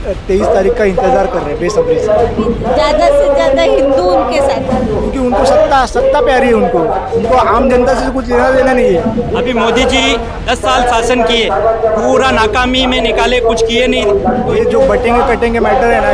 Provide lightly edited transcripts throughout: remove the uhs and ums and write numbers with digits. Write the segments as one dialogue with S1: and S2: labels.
S1: 23 तारीख का इंतजार कर रहे हैं बेसब्री से।
S2: ज़्यादा से ज़्यादा हिंदू उनके साथ हैं,
S1: क्योंकि उनको सत्ता प्यारी है, उनको आम जनता से कुछ लेना देना नहीं है।
S3: अभी मोदी जी 10 साल शासन किए, पूरा नाकामी में निकाले, कुछ किए नहीं।
S1: ये जो बटेंगे कटेंगे मैटर है ना,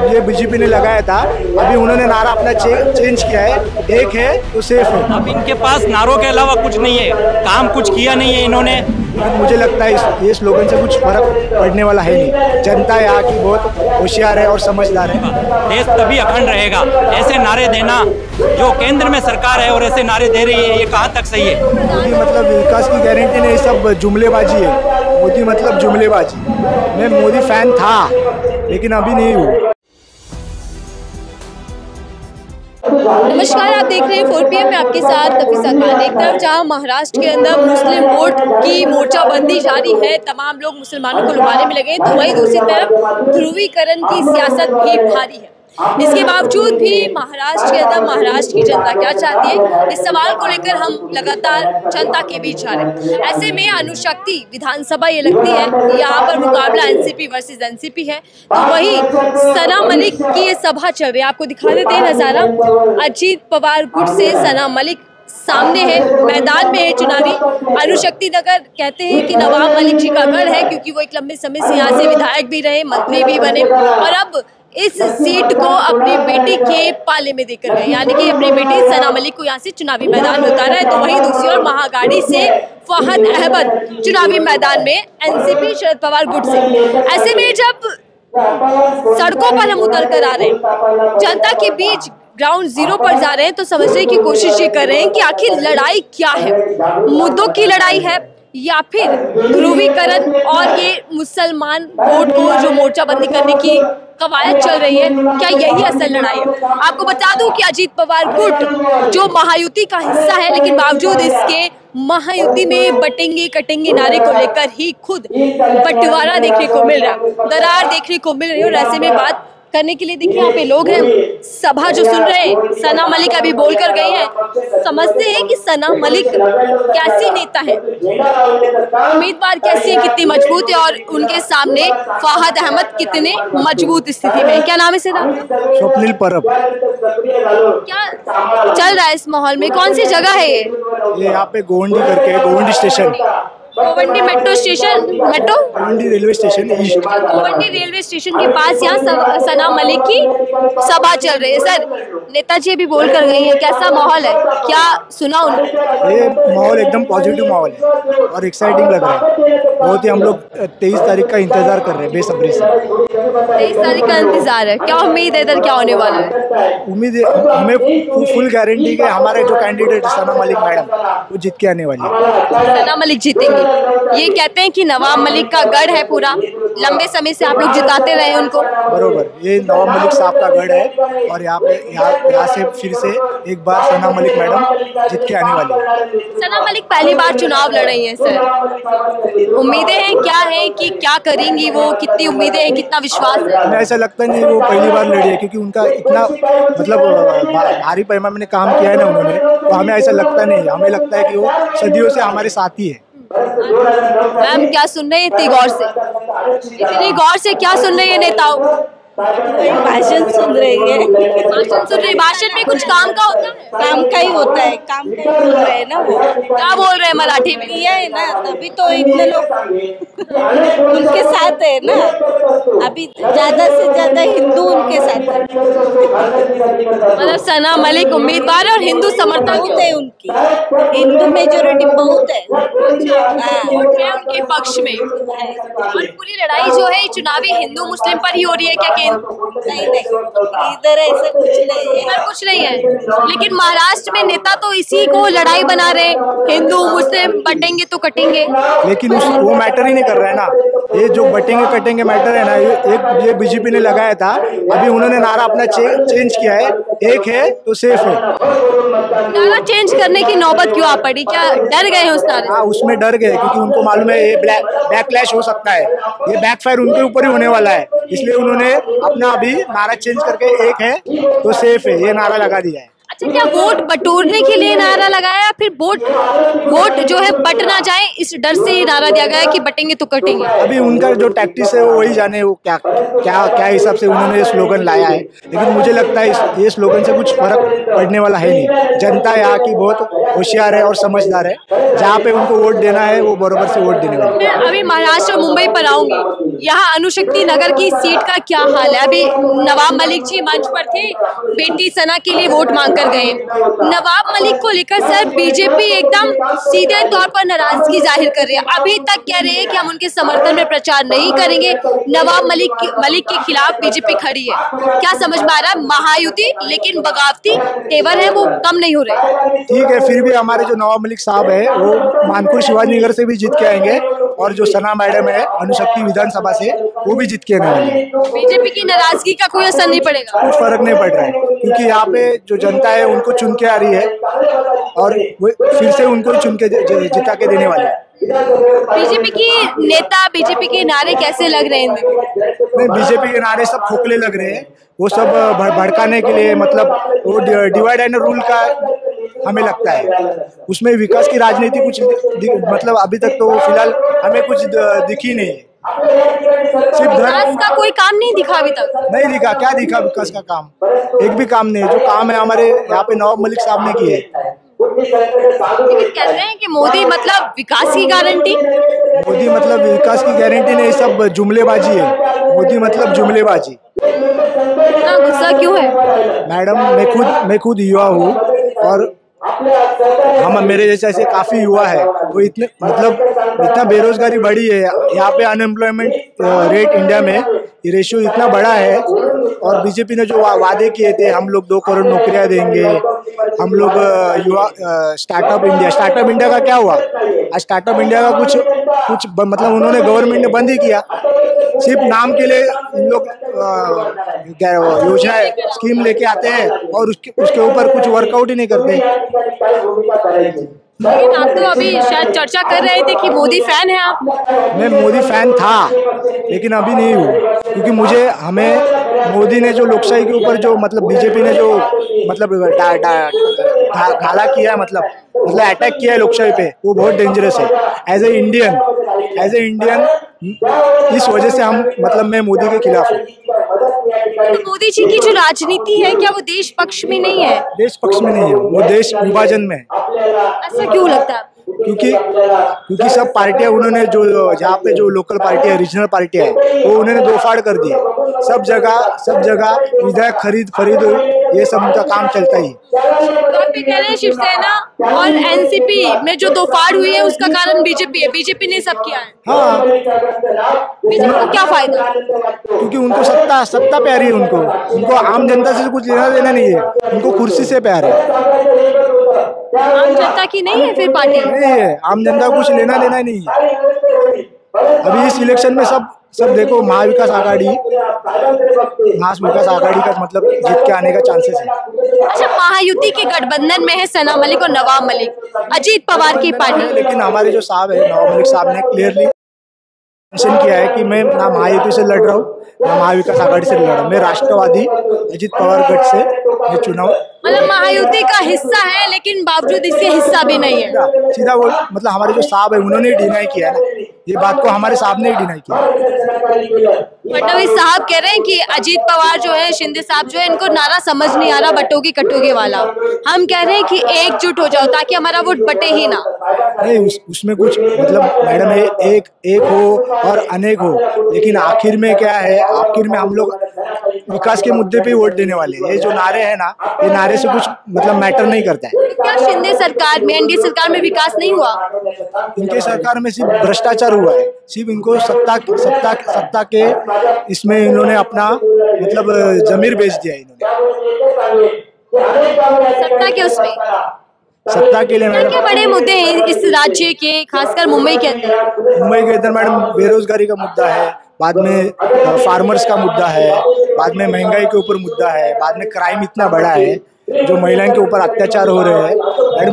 S1: ये बीजेपी ने लगाया था, अभी उन्होंने नारा अपना चेंज किया है, एक है तो सेफ है।
S3: अब इनके पास नारों के अलावा कुछ नहीं है, काम कुछ किया नहीं है इन्होंने।
S1: मुझे लगता है ये स्लोगन से कुछ फर्क पड़ने वाला है नहीं। जनता यहाँ की बहुत होशियार है और समझदार है।
S3: देश तभी अखंड रहेगा। ऐसे नारे देना, जो केंद्र में सरकार है और ऐसे नारे दे रही है, ये कहाँ तक सही है?
S1: मोदी मतलब विकास की गारंटी नहीं, सब जुमलेबाजी है। मोदी मतलब जुमलेबाजी। मैं मोदी फैन था लेकिन अभी नहीं हूँ।
S2: नमस्कार, आप देख रहे हैं 4 PM में आपके साथ नफीसा खान। एक तरफ जहां महाराष्ट्र के अंदर मुस्लिम वोट की मोर्चाबंदी जारी है, तमाम लोग मुसलमानों को लुभाने में लगे, तो वहीं दूसरी तरफ ध्रुवीकरण की सियासत भी भारी है। इसके बावजूद भी महाराष्ट्र के अंदर महाराष्ट्र की जनता क्या चाहती है, इस सवाल को लेकर हम लगातार जनता के बीच जा रहे हैं। ऐसे में अनुशक्ति विधानसभा ये लगती है, यहाँ पर मुकाबला एनसीपी वर्सेस एनसीपी है, तो वही सना मलिक की ये सभा चल रही है। आपको दिखा देते हैं नजारा। अजीत पवार गुट से सना मलिक सामने है, मैदान में है चुनावी। अनुशक्ति नगर कहते हैं कि नवाब मलिक जी का गढ़ है, क्योंकि वो एक लंबे समय से यहाँ से विधायक भी रहे, मंत्री भी बने और अब इस सीट को अपनी बेटी के पाले में देकर गए, यानी कि अपनी बेटी सना मलिक को यहाँ से चुनावी मैदान में उतारा है। तो वहीं दूसरी ओर महागाड़ी से फहद अहमद चुनावी मैदान में एनसीपी शरद पवार गुट से। ऐसे में जब सड़कों पर हम उतर कर आ रहे हैं, जनता के बीच ग्राउंड जीरो पर जा रहे हैं, तो समझने की कोशिश ये कर रहे हैं कि आखिर लड़ाई क्या है। मुद्दों की लड़ाई है या फिर ध्रुवीकरण और ये मुसलमान वोट को जो मोर्चाबंदी करने की कवायद चल रही है, क्या यही असल लड़ाई है? आपको बता दूं कि अजीत पवार गुट जो महायुति का हिस्सा है, लेकिन बावजूद इसके महायुति में बटेंगे कटेंगे नारे को लेकर ही खुद बंटवारा देखने को मिल रहा है, दरार देखने को मिल रही है। और ऐसे में बात करने के लिए देखिए यहाँ पे लोग हैं, सभा जो सुन रहे हैं, सना मलिक अभी बोल कर गई हैं। समझते हैं कि सना मलिक कैसी नेता है, उम्मीदवार कैसी है, कितनी मजबूत है और उनके सामने फहद अहमद कितने मजबूत स्थिति में। क्या नाम है सर?
S1: स्वप्निल परब।
S2: क्या चल रहा है इस माहौल में? कौन सी जगह है ये
S1: यहाँ पे गोवंडी करके, Govandi station,
S2: Govandi metro station,
S1: Govandi railway station east,
S2: Govandi railway station के पास यहाँ सना मलिक की सभा चल रही है। सर, नेताजी भी बोल कर गई है, कैसा माहौल है, क्या सुना उन्होंने?
S1: ये माहौल एकदम पॉजिटिव माहौल है और एक्साइटिंग लग रहा है बहुत ही। हम लोग 23 तारीख का इंतजार कर रहे हैं बेसब्री से।
S2: 23 तारीख का इंतजार है, क्या उम्मीद है इधर क्या होने वाला है?
S1: उम्मीद है, हमें फुल गारंटी है हमारे जो कैंडिडेट सना मलिक मैडम वो जीत के आने वाली है।
S2: सना मलिक जीतेंगे, ये कहते हैं कि नवाब मलिक का गढ़ है, पूरा लंबे समय से आप लोग जिताते रहे उनको।
S1: बरोबर, ये नवाब मलिक साहब का गढ़ है और यहाँ से फिर से एक बार सना मलिक मैडम जीत के आने वाली है।
S2: सना मलिक पहली बार चुनाव लड़ रही है सर, उम्मीदें हैं क्या है कि क्या करेंगी वो, कितनी उम्मीदें हैं, कितना विश्वास है?
S1: हमें ऐसा लगता नहीं वो पहली बार लड़ी है, क्योंकि उनका इतना मतलब भारी पैमाने में काम किया है ना उन्होंने, तो हमें ऐसा लगता नहीं। हमें लगता है कि वो सदियों से हमारे साथी है।
S2: मैम, क्या सुन रहे हैं इतनी गौर से क्या सुन रही है नेताओं?
S4: भाषण सुन रही है।
S2: भाषण में कुछ काम का होता है?
S4: काम का ही होता है, काम का ही बोल रहे हैं ना वो।
S2: क्या बोल रहे हैं मराठी में?
S4: ये है ना, तभी तो इतने लोग उनके साथ है ना। अभी ज्यादा से ज्यादा हिंदू उनके साथ है।
S2: मतलब सना मलिक उम्मीदवार और हिंदू समर्थक
S4: बहुत है उनकी, हिंदू मेजोरिटी बहुत है।
S2: उनके पक्ष में। और पूरी लड़ाई जो है चुनावी हिंदू मुस्लिम पर ही हो रही है क्या?
S4: नहीं, इधर ऐसा
S2: कुछ नहीं है। लेकिन महाराष्ट्र में नेता तो इसी को लड़ाई बना रहे, हिंदू मुस्लिम बटेंगे तो कटेंगे।
S1: लेकिन वो मैटर ही नहीं कर रहा है ना। ये जो बटेंगे कटेंगे मैटर है ना, ये बीजेपी ने लगाया था, अभी उन्होंने नारा अपना चेंज किया है, एक है तो सेफ है।
S2: नारा चेंज करने की नौबत क्यों आ पड़ी? क्या डर गए उस नारे?
S1: हाँ, उसमें डर गए, क्योंकि उनको मालूम है ये बैकलैश हो सकता है, ये बैकफायर उनके ऊपर ही होने वाला है, इसलिए उन्होंने अपना अभी नारा चेंज करके एक है तो सेफ है ये नारा लगा दिया है।
S2: अच्छा, क्या वोट बटोरने के लिए नारा लगाया या फिर वोट जो है बट ना जाए इस डर से ये नारा दिया गया है कि बटेंगे तो कटेंगे?
S1: अभी उनका जो टैक्टिस है वो वही जाने, वो क्या क्या क्या हिसाब से उन्होंने ये स्लोगन लाया है। लेकिन मुझे लगता है ये स्लोगन से कुछ फर्क पड़ने वाला है नहीं। जनता यहाँ की बहुत होशियार है और समझदार है, जहाँ पे उनको वोट देना है वो बराबर से वोट देने वाले।
S2: मैं अभी महाराष्ट्र मुंबई पर आऊंगी, यहाँ अणुशक्ति नगर की सीट का क्या हाल है? अभी नवाब मलिक जी मंच पर थे, बेटी सना के लिए वोट मांग कर गए। नवाब मलिक को लेकर सर बीजेपी एकदम सीधे तौर पर नाराजगी जाहिर कर रही है। अभी तक कह रहे हैं कि हम उनके समर्थन में प्रचार नहीं करेंगे। नवाब मलिक के खिलाफ बीजेपी खड़ी है। क्या समझ में आ रहा है? महायुति, लेकिन बगावती तेवर है वो कम नहीं हो रहे।
S1: ठीक है, फिर भी हमारे जो नवाब मलिक साहब है वो मानपुर शिवाजीनगर से भी जीत के आएंगे, और जो सना मैडम है अणुशक्ति विधानसभा से, वो भी जीत के आने वाली है।
S2: बीजेपी की नाराजगी का कोई असर नहीं पड़ेगा?
S1: कुछ फर्क नहीं पड़ रहा है, क्योंकि यहाँ पे जो जनता है उनको चुन के आ रही है, और वो फिर से उनको चुन के जिता के देने वाले हैं।
S2: बीजेपी की नेता, बीजेपी के नारे कैसे लग रहे हैं?
S1: नहीं, बीजेपी के नारे सब खोखले लग रहे हैं। वो सब भड़काने के लिए, मतलब वो डिवाइड एंड रूल का हमें लगता है, उसमें विकास की राजनीति कुछ मतलब अभी तक तो फिलहाल हमें कुछ दिखी नहीं है। सिर्फ
S2: विकास का कोई काम नहीं दिखा अभी तक?
S1: नहीं दिखा। क्या दिखा विकास का काम? एक भी काम नहीं है। जो काम है हमारे यहाँ पे नवाब मलिक साहब ने किए।
S2: लेकिन कह रहे हैं कि मोदी मतलब विकास की गारंटी।
S1: मोदी मतलब विकास की गारंटी नहीं, सब जुमलेबाजी है। मोदी मतलब जुमलेबाजी।
S2: इतना गुस्सा क्यों है?
S1: मैडम, मैं खुद युवा हूँ, और हम मेरे जैसे ऐसे काफी युवा है, वो इतना बेरोजगारी बढ़ी है यहाँ पे। अनएम्प्लॉयमेंट रेट इंडिया में ये रेशियो इतना बड़ा है, और बीजेपी ने जो वादे किए थे, हम लोग 2 करोड़ नौकरियां देंगे, हम लोग युवा स्टार्टअप इंडिया का क्या हुआ? आज स्टार्टअप इंडिया का कुछ मतलब उन्होंने गवर्नमेंट ने बंद ही किया। सिर्फ नाम के लिए इन लोग योजना स्कीम लेके आते हैं, और उसके ऊपर कुछ वर्कआउट ही नहीं करते।
S2: लेकिन आप तो अभी शायद चर्चा कर रहे थे कि मोदी फैन है आप।
S1: मैं मोदी फैन था, लेकिन अभी नहीं हूँ, क्योंकि हमें मोदी ने जो लोकशाही के ऊपर जो मतलब बीजेपी ने जो मतलब घाला किया है, मतलब अटैक किया है लोकशाही पे, वो बहुत डेंजरस है। एज ए इंडियन इस वजह से मैं मोदी के खिलाफ हूँ।
S2: तो मोदी जी की जो राजनीति है, क्या वो देश पक्ष में नहीं है?
S1: देश पक्ष में नहीं है, वो देश विभाजन में है।
S2: ऐसा क्यों लगता है?
S1: क्योंकि सब पार्टियां उन्होंने जो जहाँ पे जो लोकल पार्टी है, रीजनल पार्टी है, वो उन्होंने दो फाड़ कर दिए। सब जगह विधायक खरीद ये सब उनका काम चलता ही।
S2: तो आप कह रहे हैं शिवसेना और एनसीपी में जो दो फाड़ हुई है उसका कारण बीजेपी है, बीजेपी ने सब किया है।
S1: हाँ,
S2: बीजेपी को क्या फायदा?
S1: क्योंकि उनको सत्ता प्यारी है। उनको आम जनता से कुछ लेना देना नहीं है, उनको कुर्सी से प्यार है।
S2: आम जनता की नहीं है फिर पार्टी?
S1: नहीं है, आम जनता को कुछ लेना देना नहीं है। अभी इस इलेक्शन में सब देखो, महाविकास आघाड़ी का मतलब जीत के आने का चांसेस है।
S2: अच्छा, महायुति के गठबंधन में है सना मलिक और नवाब मलिक, अजीत पवार की पार्टी।
S1: लेकिन हमारे जो साहब है, नवाब मलिक साहब ने क्लियरली मेंशन किया है कि मैं ना महायुति से लड़ रहा हूँ, ना महाविकास आघाड़ी से लड़ रहा हूँ। मैं राष्ट्रवादी अजीत पवार गठ से मैं चुनाव,
S2: मतलब महायुति का हिस्सा है लेकिन बावजूद इसके हिस्सा भी नहीं है।
S1: सीधा वो मतलब हमारे जो साहब है उन्होंने डिनाई किया है ना, ये बात को हमारे साहब ने ही डिनाई किया।
S2: फडणवीस साहब कह रहे हैं कि अजीत पवार जो है, शिंदे साहब जो है, इनको नारा समझ नहीं आ रहा बटोगे कटोगे वाला। हम कह रहे हैं कि एकजुट हो जाओ ताकि हमारा वोट बटे ही ना।
S1: नहीं, उसमें कुछ मतलब मैडम एक हो और अनेक हो, लेकिन आखिर में क्या है, आखिर में हम लोग विकास के मुद्दे पे वोट देने वाले हैं। ये जो नारे हैं ना, ये नारे से कुछ मतलब मैटर नहीं करता है।
S2: क्या शिंदे सरकार में, एनडीए सरकार में विकास नहीं हुआ?
S1: इनके सरकार में सिर्फ भ्रष्टाचार हुआ है। सिर्फ इनको सत्ता के इसमें इन्होंने अपना मतलब जमीर बेच दिया इन्होंने।
S2: सत्ता के उसमें,
S1: सत्ता के लिए मैडम
S2: क्या बड़े मुद्दे हैं इस राज्य के, खासकर मुंबई के अंदर?
S1: मुंबई के अंदर मैडम बेरोजगारी का मुद्दा है, बाद में फार्मर्स का मुद्दा है, बाद में महंगाई के ऊपर मुद्दा है, बाद में क्राइम इतना बड़ा है। जो महिलाओं के ऊपर अत्याचार हो रहे हैं मैडम,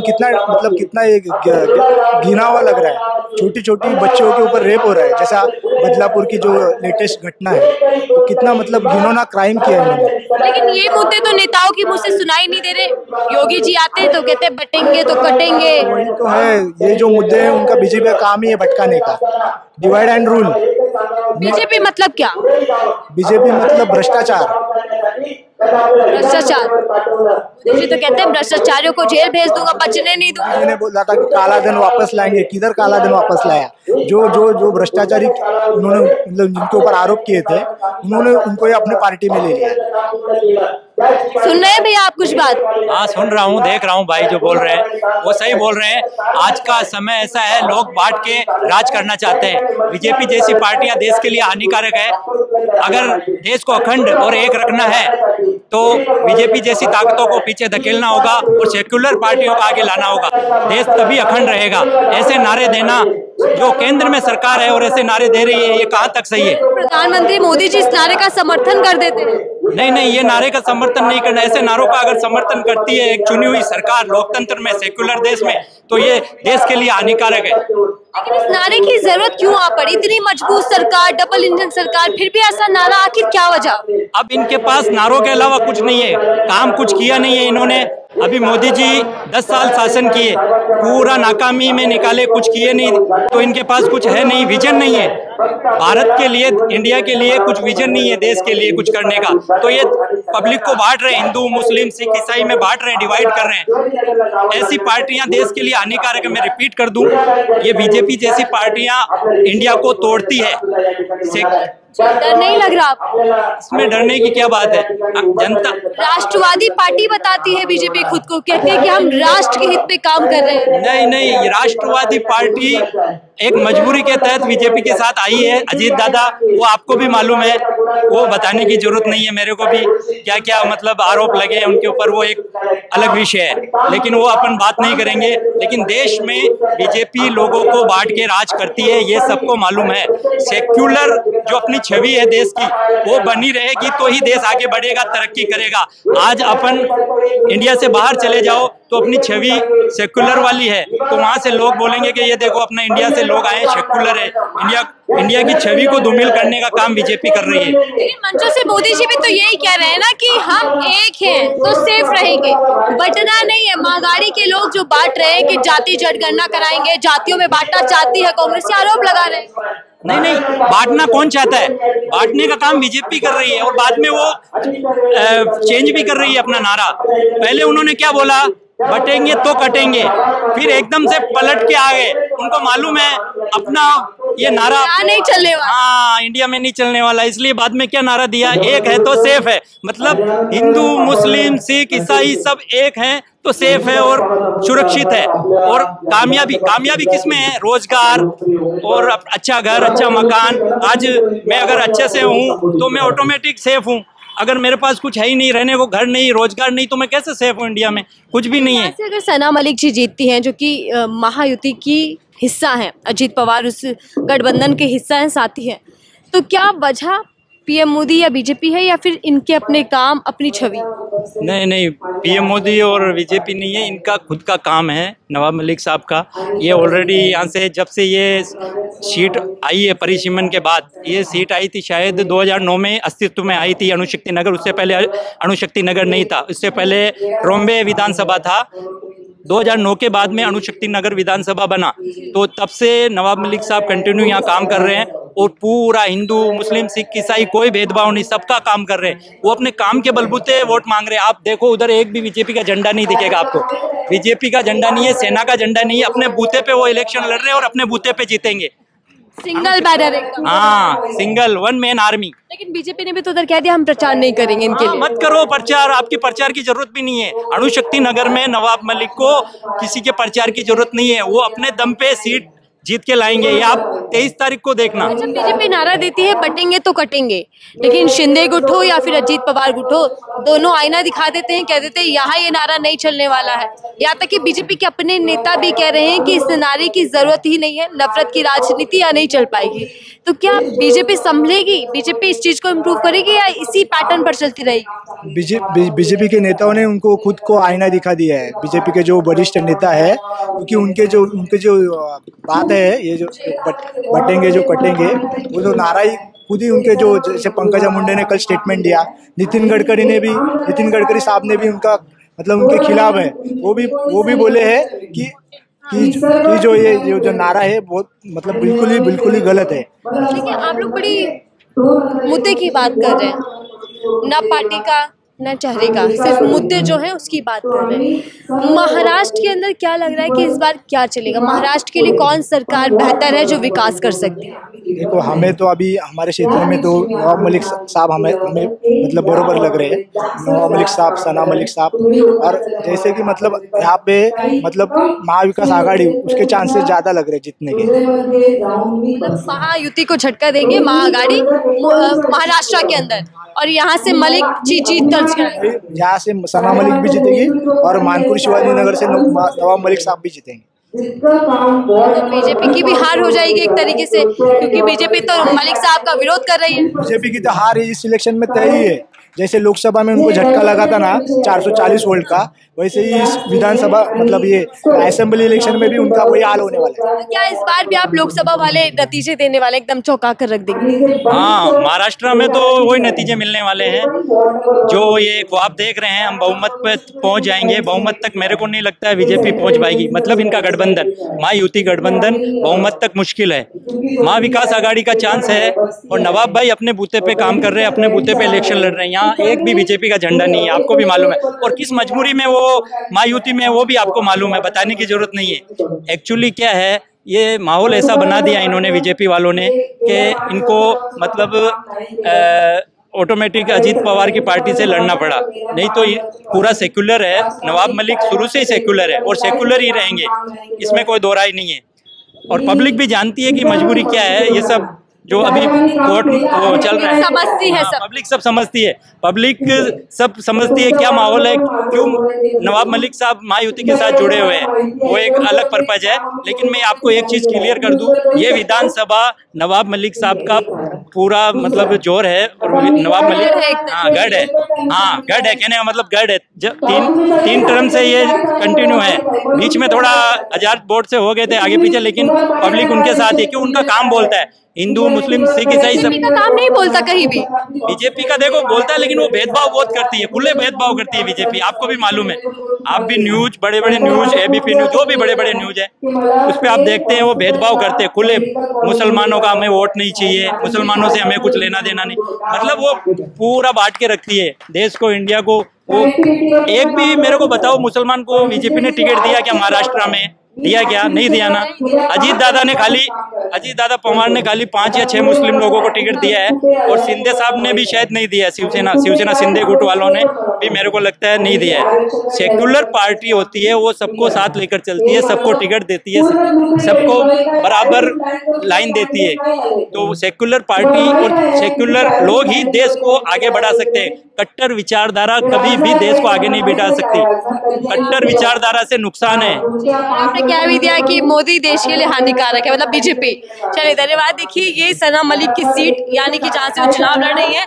S1: कितना ये घिना हुआ लग रहा है। छोटी छोटी बच्चों के ऊपर रेप हो रहा है, जैसा बदलापुर की जो लेटेस्ट घटना है, तो कितना घिनौना क्राइम किया है इन्होंने।
S2: लेकिन ये मुद्दे तो नेताओं की मुझसे सुनाई नहीं दे रहे। योगी जी आते हैं तो कहते हैं बटेंगे तो कटेंगे।
S1: वही तो है, ये जो मुद्दे हैं उनका बीजेपी का काम ही है भटकाने का, डिवाइड एंड रूल।
S2: बीजेपी मतलब क्या?
S1: बीजेपी मतलब भ्रष्टाचार।
S2: भ्रष्टाचार। मोदी जी तो कहते हैं भ्रष्टाचारियों को जेल भेज दूंगा, बचने नहीं दूंगा।
S1: मैंने बोला था कि काला धन वापस लाएंगे, किधर काला धन वापस लाया? जो भ्रष्टाचारी उन्होंने जिनके ऊपर आरोप किए थे, उन्होंने उनको अपने पार्टी में ले लिया।
S2: सुन रहे हैं भैया आप कुछ बात?
S3: हाँ सुन रहा हूँ, देख रहा हूँ भाई जो बोल रहे हैं वो सही बोल रहे हैं। आज का समय ऐसा है, लोग बांट के राज करना चाहते हैं। बीजेपी जैसी पार्टियां देश के लिए हानिकारक है। अगर देश को अखंड और एक रखना है तो बीजेपी जैसी ताकतों को पीछे धकेलना होगा और सेक्युलर पार्टियों को आगे लाना होगा। देश तभी अखंड रहेगा। ऐसे नारे देना, जो केंद्र में सरकार है और ऐसे नारे दे रही है, ये कहाँ तक सही है?
S2: प्रधानमंत्री मोदी जी इस नारे का समर्थन कर देते हैं।
S3: नहीं, ये नारे का समर्थन नहीं करना। ऐसे नारों का अगर समर्थन करती है एक चुनी हुई सरकार लोकतंत्र में, सेक्युलर देश में, तो ये देश के लिए हानिकारक है।
S2: लेकिन इस नारे की जरूरत क्यों आ पड़ी? इतनी मजबूत सरकार, डबल इंजन सरकार, फिर भी ऐसा नारा, आखिर क्या वजह?
S3: अब इनके पास नारों के अलावा कुछ नहीं है, काम कुछ किया नहीं है इन्होंने। अभी मोदी जी 10 साल शासन किए, पूरा नाकामी में निकाले, कुछ किए नहीं, तो इनके पास कुछ है नहीं, विजन नहीं है भारत के लिए, इंडिया के लिए कुछ विजन नहीं है देश के लिए कुछ करने का। तो ये पब्लिक को बांट रहे हैं, हिंदू मुस्लिम सिख ईसाई में बांट रहे हैं, डिवाइड कर रहे हैं। ऐसी पार्टियां देश के लिए हानिकारक है। मैं रिपीट कर दूं, ये बीजेपी जैसी पार्टियां इंडिया को तोड़ती है।
S2: डर नहीं लग रहा आपको?
S3: इसमें डरने की क्या बात है? जनता
S2: राष्ट्रवादी पार्टी बताती है बीजेपी खुद को, कहती है कि हम राष्ट्र के हित में काम कर रहे हैं।
S3: नहीं, राष्ट्रवादी पार्टी एक मजबूरी के तहत बीजेपी के साथ आई है। अजीत दादा, वो आपको भी मालूम है, वो बताने की जरूरत नहीं है मेरे को भी, क्या क्या आरोप लगे हैं उनके ऊपर, वो एक अलग विषय है, लेकिन वो अपन बात नहीं करेंगे। लेकिन देश में बीजेपी लोगों को बांट के राज करती है, ये सबको मालूम है। सेक्युलर जो अपनी छवि है देश की, वो बनी रहेगी तो ही देश आगे बढ़ेगा, तरक्की करेगा। आज अपन इंडिया से बाहर चले जाओ तो अपनी छवि सेक्युलर वाली है, तो वहां से लोग बोलेंगे कि ये देखो अपना इंडिया से लोग आए, सेक्युलर है। इंडिया की छवि को धूमिल करने का काम बीजेपी कर रही है।
S2: लेकिन मंचों से मोदी जी भी तो यही कह रहे हैं ना कि हम एक हैं तो सेफ रहेंगे, बंटना नहीं है। मारवाड़ी के लोग जो बांट रहे हैं कि जाति जनगणना कराएंगे, जातियों में बांटना चाहती है कांग्रेस, आरोप लगा रहे हैं।
S3: नहीं, बांटना कौन चाहता है? बांटने का काम बीजेपी कर रही है और बाद में वो चेंज भी कर रही है अपना नारा। पहले उन्होंने क्या बोला, बटेंगे तो कटेंगे, फिर एकदम से पलट के आ गए। उनको मालूम है अपना ये नारा
S2: नहीं चलने वाला,
S3: हाँ इंडिया में नहीं चलने वाला, इसलिए बाद में क्या नारा दिया, एक है तो सेफ है। मतलब हिंदू मुस्लिम सिख ईसाई सब एक हैं तो सेफ है और सुरक्षित है। और कामयाबी किस में है? रोजगार और अच्छा घर, अच्छा मकान। आज मैं अगर अच्छे से हूँ तो मैं ऑटोमेटिक सेफ हूँ। अगर मेरे पास कुछ है ही नहीं, रहने को घर नहीं, रोजगार नहीं, तो मैं कैसे सेफ हूँ? इंडिया में कुछ भी नहीं है।
S2: अगर सना मलिक जी जीतती हैं, जो कि महायुति की हिस्सा हैं, अजीत पवार उस गठबंधन के हिस्सा हैं, साथी हैं, तो क्या वजह पीएम मोदी या बीजेपी है, या फिर इनके अपने काम, अपनी छवि?
S3: नहीं, पीएम मोदी और बीजेपी नहीं है, इनका खुद का काम है। नवाब मलिक साहब का ये ऑलरेडी यहाँ से जब से ये सीट आई है परिसीमन के बाद, ये सीट आई थी शायद 2009 में अस्तित्व में आई थी, अणुशक्ति नगर। उससे पहले अणुशक्ति नगर नहीं था, उससे पहले रोम्बे विधानसभा था। 2009 के बाद में अणुशक्ति नगर विधानसभा बना, तो तब से नवाब मलिक साहब कंटिन्यू यहाँ काम कर रहे हैं और पूरा हिंदू मुस्लिम सिख ईसाई कोई भेदभाव नहीं, सबका काम कर रहे हैं। वो अपने काम के बलबूते वोट मांग रहे हैं। आप देखो उधर एक भी बीजेपी का झंडा नहीं दिखेगा आपको, बीजेपी का झंडा नहीं है, सेना का झंडा नहीं है। अपने बूथे पे वो इलेक्शन लड़ रहे हैं और अपने बूथे पे जीतेंगे।
S2: सिंगल बैनर एकदम।
S3: हाँ, सिंगल वन मैन आर्मी।
S2: लेकिन बीजेपी ने भी तो उधर कह दिया हम प्रचार नहीं करेंगे इनके लिए।
S3: मत करो प्रचार, आपकी प्रचार की जरूरत भी नहीं है। अणुशक्ति नगर में नवाब मलिक को किसी के प्रचार की जरूरत नहीं है, वो अपने दम पे सीट जीत के लाएंगे, ये आप 23 तारीख को देखना।
S2: जब बीजेपी नारा देती है बटेंगे तो कटेंगे, लेकिन शिंदे गुट हो या फिर अजीत पवार गुट हो, दोनों आईना दिखा देते हैं, कह देते हैं यहाँ ये नारा नहीं चलने वाला है। यहाँ तक कि बीजेपी के अपने नेता भी कह रहे हैं कि इस नारे की जरूरत ही नहीं है, नफरत की राजनीति यहाँ नहीं चल पाएगी। तो क्या बीजेपी संभलेगी, बीजेपी इस चीज को इम्प्रूव करेगी या इसी पैटर्न पर चलती रहेगी?
S1: बीजेपी के नेताओं ने उनको खुद को आईना दिखा दिया है। बीजेपी के जो वरिष्ठ नेता है, क्योंकि उनके जो बात है, ये जो बटेंगे जो कटेंगे, वो जो नारा ही खुद ही उनके जो, जैसे पंकजा मुंडे ने कल स्टेटमेंट दिया, नितिन गडकरी साहब ने भी उनका मतलब उनके खिलाफ है, वो भी बोले हैं कि जो नारा है बहुत मतलब बिल्कुल ही गलत है।
S2: ठीक है, आप लोग बड़ी मुद्दे की बात कर रहे हैं, ना पार्टी का ना चेहरे का, सिर्फ मुद्दे जो हैं उसकी बात कर रहे हैं। महाराष्ट्र के अंदर क्या लग रहा है कि इस बार क्या चलेगा? महाराष्ट्र के लिए कौन सरकार बेहतर है जो विकास कर सकती है?
S1: देखो, हमें तो अभी हमारे क्षेत्र में तो नवाब मलिक साहब हमें मतलब बरोबर लग रहे हैं। नवाब मलिक साहब, सना मलिक साहब, और जैसे कि मतलब यहाँ पे मतलब महाविकास आघाड़ी, उसके चांसेस ज्यादा लग रहे हैं जीतने के।
S2: मतलब महायुति को झटका देंगे महाआघाड़ी महाराष्ट्र के अंदर, और यहाँ से मलिक जीत दर्ज करेंगे।
S1: यहाँ से सना मलिक भी जीतेगी और मानपुर शिवाजी नगर से नवाब मलिक साहब भी जीतेंगे।
S2: बीजेपी की भी हार हो जाएगी एक तरीके से, क्योंकि बीजेपी तो मलिक साहब का विरोध कर रही है।
S1: बीजेपी की तो हार इस इलेक्शन में तय ही है। जैसे लोकसभा में उनको झटका लगा था ना 440 वोल्ट का, वैसे ही इस विधानसभा मतलब ये असेंबली इलेक्शन में भी उनका वही हाल होने वाला है।
S2: क्या इस बार भी आप लोकसभा वाले नतीजे देने वाले एकदम चौंका कर रख देंगे?
S3: हाँ, महाराष्ट्र में तो वही नतीजे मिलने वाले हैं जो ये ख्वाब देख रहे हैं। हम बहुमत पे पहुंच जाएंगे, बहुमत तक मेरे को नहीं लगता है बीजेपी पहुंच पाएगी। मतलब इनका गठबंधन, महायुति गठबंधन, बहुमत तक मुश्किल है। महाविकास आघाड़ी का चांस है, और नवाब भाई अपने बूते पे काम कर रहे हैं, अपने बूते पे इलेक्शन लड़ रहे हैं। यहाँ एक भी बीजेपी का झंडा नहीं है, आपको भी मालूम है। और किस मजबूरी में वो महायुति में, वो भी आपको मालूम है, बताने की जरूरत नहीं है। एक्चुअली क्या है, ये माहौल ऐसा बना दिया इन्होंने, बीजेपी वालों ने, कि इनको मतलब ऑटोमेटिक अजीत पवार की पार्टी से लड़ना पड़ा। नहीं तो पूरा सेक्युलर है, नवाब मलिक शुरू से ही सेक्युलर है और सेक्युलर ही रहेंगे, इसमें कोई दो राय नहीं है। और पब्लिक भी जानती है कि मजबूरी क्या है। ये सब जो अभी कोर्ट वो चल रहा है,
S2: समझती है सब,
S3: पब्लिक सब समझती है, पब्लिक सब समझती है क्या माहौल है, क्यों नवाब मलिक साहब महायुति के साथ जुड़े हुए हैं, वो एक अलग पर्पज है। लेकिन मैं आपको एक चीज क्लियर कर दूं, ये विधानसभा नवाब मलिक साहब का पूरा मतलब जोर है, और नवाब मलिक गढ़ है, गढ़ है, कहने का मतलब गढ़ है। जब तीन टर्म से ये कंटिन्यू है, बीच में थोड़ा आजाद बोर्ड से हो गए थे आगे पीछे, लेकिन पब्लिक उनके साथ है, क्यों उनका काम बोलता है, हिंदू मुस्लिम सिख ईसाई सब
S2: का काम नहीं बोलता कहीं भी।
S3: बीजेपी का देखो बोलता है, लेकिन वो भेदभाव बहुत करती है, खुले भेदभाव करती है बीजेपी, आपको भी मालूम है। आप भी न्यूज, बड़े बड़े न्यूज, एबीपी न्यूज, जो भी बड़े बड़े न्यूज है उस पर आप देखते हैं, वो भेदभाव करते हैं खुले। मुसलमानों का हमें वोट नहीं चाहिए, मुसलमानों से हमें कुछ लेना देना नहीं, मतलब वो पूरा बांट के रखती है देश को, इंडिया को। वो एक भी मेरे को बताओ मुसलमान को बीजेपी ने टिकट दिया क्या महाराष्ट्र में? दिया क्या? नहीं दिया ना। अजीत दादा पवार ने खाली 5 या 6 मुस्लिम लोगों को टिकट दिया है, और शिंदे साहब ने भी शायद नहीं दिया, शिवसेना शिंदे गुट वालों ने भी मेरे को लगता है नहीं दिया है। सेक्युलर पार्टी होती है, वो सबको साथ लेकर चलती है, सबको टिकट देती है, सबको बराबर लाइन देती है। तो सेक्युलर पार्टी और सेक्युलर लोग ही देश को आगे बढ़ा सकते हैं। कट्टर विचारधारा कभी भी देश को आगे नहीं बढ़ा सकती, कट्टर विचारधारा से नुकसान है।
S2: आपने क्या भी दिया कि मोदी देश के लिए हानिकारक है, मतलब बीजेपी। चलिए धन्यवाद। देखिए, ये सना मलिक की सीट, यानी कि जहाँ से वो चुनाव लड़ रही है,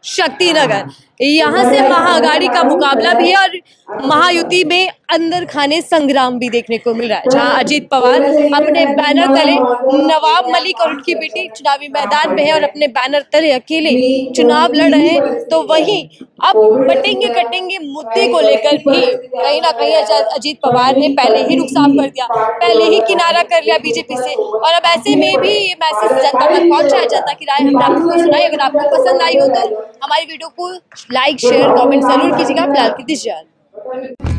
S2: शक्तिनगर, यहाँ से महाआघाड़ी का मुकाबला भी है, और महायुति में अंदर खाने संग्राम भी देखने को मिल रहा है, जहाँ अजीत पवार अपने बैनर तले, नवाब मलिक और उनकी बेटी चुनावी मैदान में है और अपने बैनर तले अकेले चुनाव लड़ रहे हैं। तो वहीं अब बटेंगे कटेंगे मुद्दे को लेकर भी कहीं ना कहीं अजीत पवार ने पहले ही रुख साफ कर दिया, पहले ही किनारा कर लिया बीजेपी से, और अब ऐसे में भी ये मैसेज जनता तक पहुंचा है। जनता की राय हमने आपको सुनाई, अगर आपको पसंद आई हो तो हमारी वीडियो को लाइक शेयर कमेंट जरूर कीजिएगा। फिलहाल की दीजिए।